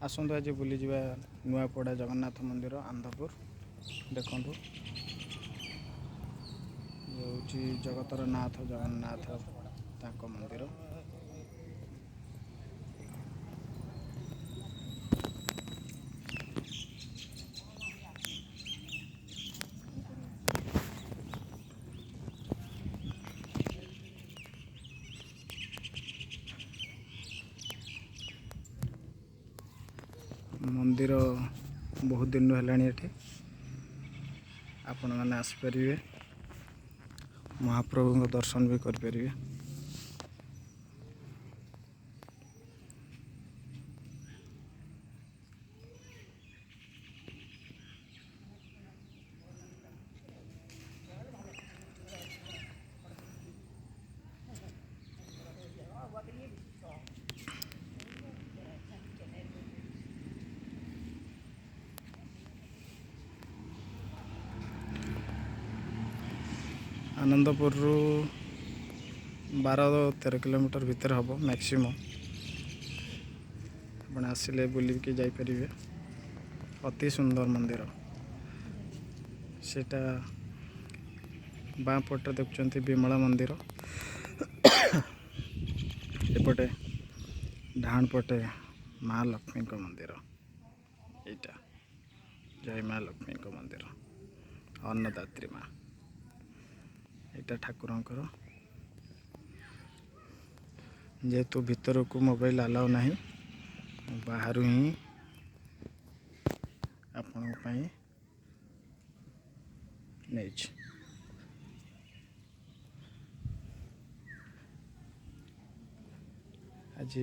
आसतु आज बुली जावा नुआपड़ा जगन्नाथ मंदिर आंधपुर। देखु ये जगतर नाथ जगन्नाथ ताको मंदिर। मंदिर बहुत दिन है ये आपण मैंने आसपारे महाप्रभु दर्शन भी करें। आनंदपुर 12-13 किलोमीटर भीतर हम मैक्सिमम आप आसिले बुलिकी जापर। अति सुंदर मंदिर सेटा बाँ पटे देखुं विमला मंदिर एपटे डाण पटे माँ लक्ष्मी मंदिर। यहाँ जय माँ लक्ष्मी मंदिर अन्नदात्री माँ यहाँ ठाकुरंकर जेहेतु भीतर को मोबाइल अलाउ नहीं बाहर ही आपण नहीं आज